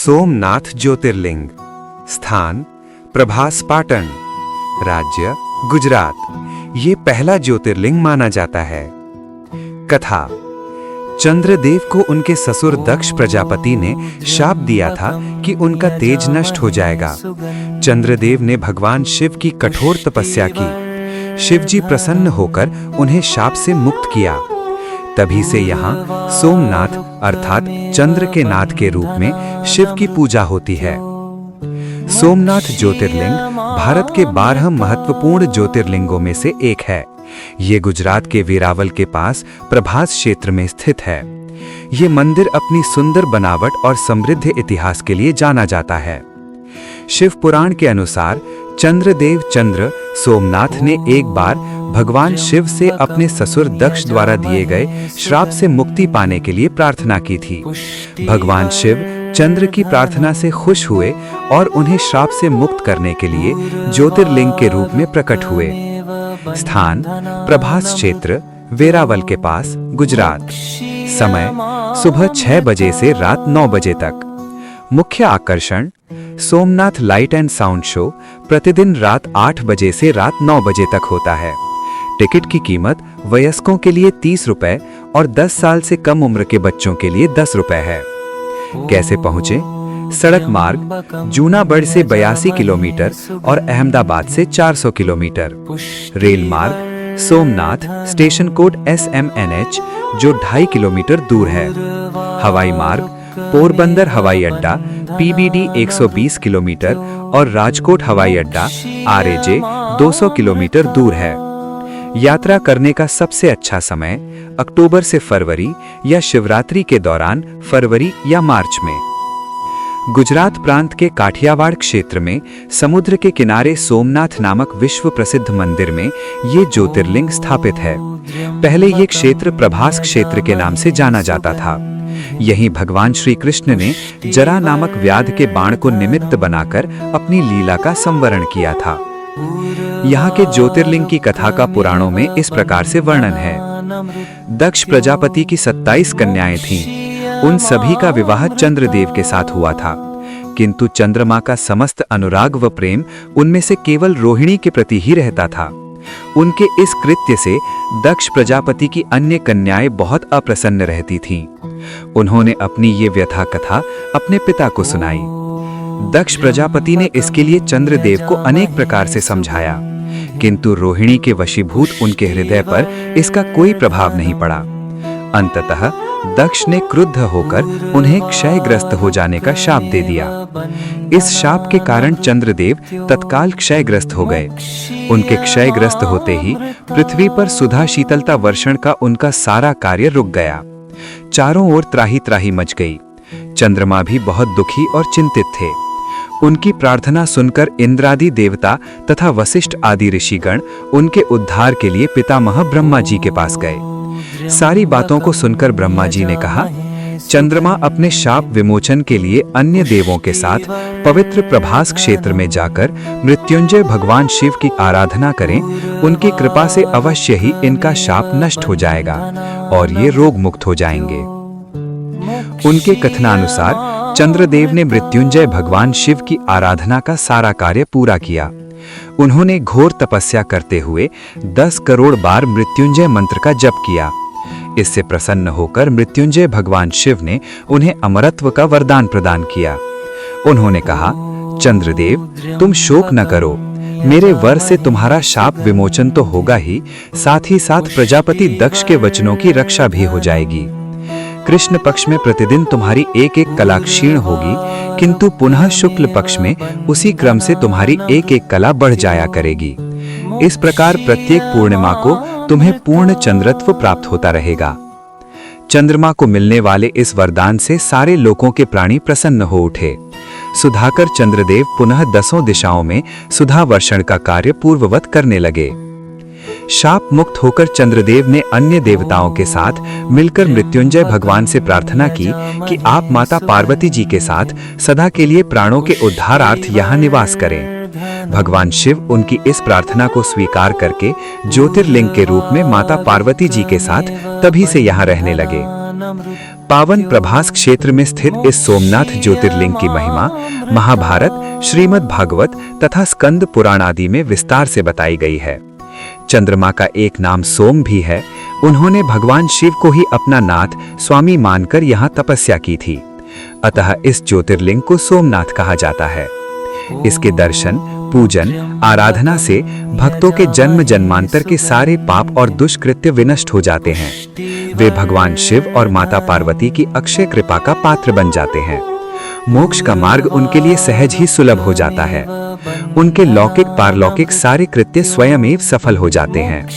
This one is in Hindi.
सोमनाथ ज्योतिर्लिंग। स्थान प्रभास पाटन। राज्य गुजरात। ये पहला ज्योतिर्लिंग माना जाता है। कथा। चंद्रदेव को उनके ससुर दक्ष प्रजापति ने शाप दिया था कि उनका तेज नष्ट हो जाएगा। चंद्रदेव ने भगवान शिव की कठोर तपस्या की। शिवजी प्रसन्न होकर उन्हें शाप से मुक्त किया। तभी से यहाँ सोमनाथ अर्थात चंद्र के नाथ के रूप में शिव की पूजा होती है। सोमनाथ ज्योतिर्लिंग भारत के 12 महत्वपूर्ण ज्योतिर्लिंगों में से एक है। ये गुजरात के वेरावल के पास प्रभास क्षेत्र में स्थित है। ये मंदिर अपनी सुंदर बनावट और समृद्ध इतिहास के लिए जाना जाता है। शिव पुराण के अनुसार चंद्रदेव चंद्र सोमनाथ ने एक बार भगवान शिव से अपने ससुर दक्ष द्वारा दिए गए श्राप से मुक्ति पाने के लिए प्रार्थना की थी। भगवान शिव चंद्र की प्रार्थना से खुश हुए और उन्हें श्राप से मुक्त करने के लिए ज्योतिर्लिंग के रूप में प्रकट हुए। स्थान प्रभास क्षेत्र, वेरावल के पास, गुजरात। समय सुबह 6 बजे से रात 9 बजे तक। मुख्य आकर्षण Somnath light and sound show प्रतिदिन रात 8 बजे से रात 9 बजे तक होता है। टिकट की कीमत वयस्कों के लिए 30 रुपए और 10 साल से कम उम्र के बच्चों के लिए 10 रुपए है। कैसे पहुंचे? सड़क मार्ग जूनागढ़ से 82 किलोमीटर और अहमदाबाद से 400 किलोमीटर। रेल मार्ग सोमनाथ स्टेशन कोड SMNH जो 2.5 किलोमीटर दूर है। हवाई मार्ग पोरबंदर हवाई अड्डा PBD 120 किलोमीटर और राजकोट हवाई अड्डा RAJ 200 किलोमीटर दूर है। यात्रा करने का सबसे अच्छा समय अक्टूबर से फरवरी या शिवरात्रि के दौरान फरवरी या मार्च में। गुजरात प्रांत के काठियावाड़ क्षेत्र में समुद्र के किनारे सोमनाथ नामक विश्व प्रसिद्ध मंदिर में ये ज्योतिर्लिंग स्थापित है। पहले ये क्षेत्र प्रभास क्षेत्र के नाम से जाना जाता था। यहीं भगवान श्री कृष्ण ने जरा नामक व्याध के बाण को निमित्त बनाकर अपनी लीला का संवरण किया था। यहाँ के ज्योतिर्लिंग की कथा का पुराणों में इस प्रकार से वर्णन है। दक्ष प्रजापति की 27 कन्याएं थीं। उन सभी का विवाह चंद्रदेव के साथ हुआ था, किंतु चंद्रमा का समस्त अनुराग व प्रेम उनमें से केवल रोहिणी के प्रति ही रहता था। उनके इस कृत्य से दक्ष प्रजापति की अन्य कन्याएं बहुत अप्रसन्न रहती थीं। उन्होंने अपनी ये व्यथा कथा अपने पिता को सुनाई। दक्ष प्रजापति ने इसके लिए चंद्रदेव को अनेक प्रकार से समझाया, किंतु रोहिणी के वशीभूत उनके हृदय पर इसका कोई प्रभाव नहीं पड़ा। अंततः दक्ष ने क्रुद्ध होकर उन्हें क्षयग्रस्त हो जाने का शाप दे दिया। इस शाप के कारण चंद्रदेव तत्काल क्षयग्रस्त हो गए। उनके क्षयग्रस्त होते ही पृथ्वी पर सुधा शीतलता वर्षण का उनका सारा कार्य रुक गया। चारों ओर त्राही त्राही मच गई। चंद्रमा भी बहुत दुखी और चिंतित थे। उनकी प्रार्थना सुनकर इंद्रादि देवता तथा वशिष्ठ आदि ऋषिगण उनके उद्धार के लिए पितामह ब्रह्मा जी के पास गए। सारी बातों को सुनकर ब्रह्मा जी ने कहा, चंद्रमा अपने शाप विमोचन के लिए अन्य देवों के साथ पवित्र प्रभास क्षेत्र में जाकर मृत्युंजय भगवान शिव की आराधना करें। उनकी कृपा से अवश्य ही इनका शाप नष्ट हो जाएगा और ये रोग मुक्त हो जाएंगे। उनके कथनानुसार चंद्रदेव ने मृत्युंजय भगवान शिव की आराधना का सारा कार्य पूरा किया। उन्होंने घोर तपस्या करते हुए 10 करोड़ बार मृत्युंजय मंत्र का जप किया। इससे प्रसन्न होकर मृत्युंजय भगवान शिव ने उन्हें अमरत्व का वरदान प्रदान किया। उन्होंने कहा, चंद्रदेव तुम शोक न करो, मेरे वर से तुम्हारा शाप विमोचन तो होगा ही, साथ ही साथ प्रजापति दक्ष के वचनों की रक्षा भी हो जाएगी। कृष्ण पक्ष में प्रतिदिन तुम्हारी एक एक कला क्षीण होगी, किंतु पुनः शुक्ल पक्ष में उसी क्रम से तुम्हारी एक एक कला बढ़ जाया करेगी। इस प्रकार प्रत्येक पूर्णिमा को तुम्हें पूर्ण चंद्रत्व प्राप्त होता रहेगा। चंद्रमा को मिलने वाले इस वरदान से सारे लोकों के प्राणी प्रसन्न हो उठे। सुधाकर चंद्रदेव पुनः 10 दिशाओं में सुधा वर्षण का कार्य पूर्ववत करने लगे। शाप मुक्त होकर चंद्रदेव ने अन्य देवताओं के साथ मिलकर मृत्युंजय भगवान से प्रार्थना की कि आप माता पार्वती जी के साथ सदा के लिए प्राणों के उद्धारार्थ यहाँ निवास करें। भगवान शिव उनकी इस प्रार्थना को स्वीकार करके ज्योतिर्लिंग के रूप में माता पार्वती जी के साथ तभी से यहाँ रहने लगे। पावन प्रभास क्षेत्र में स्थित इस सोमनाथ ज्योतिर्लिंग की महिमा महाभारत, श्रीमद् भागवत तथा स्कंद पुराण आदि में विस्तार से बताई गई है। चंद्रमा का एक नाम सोम भी है। उन्होंने भगवान शिव को ही अपना नाथ स्वामी मानकर यहाँ तपस्या की थी, अतः इस ज्योतिर्लिंग को सोमनाथ कहा जाता है। इसके दर्शन, पूजन, आराधना से भक्तों के जन्म जन्मांतर के सारे पाप और दुष्कृत्य विनष्ट हो जाते हैं। वे भगवान शिव और माता पार्वती की अक्षय कृपा का पात्र बन जाते हैं। मोक्ष का मार्ग उनके लिए सहज ही सुलभ हो जाता है। उनके लौकिक पारलौकिक सारे कृत्य स्वयमेव सफल हो जाते हैं।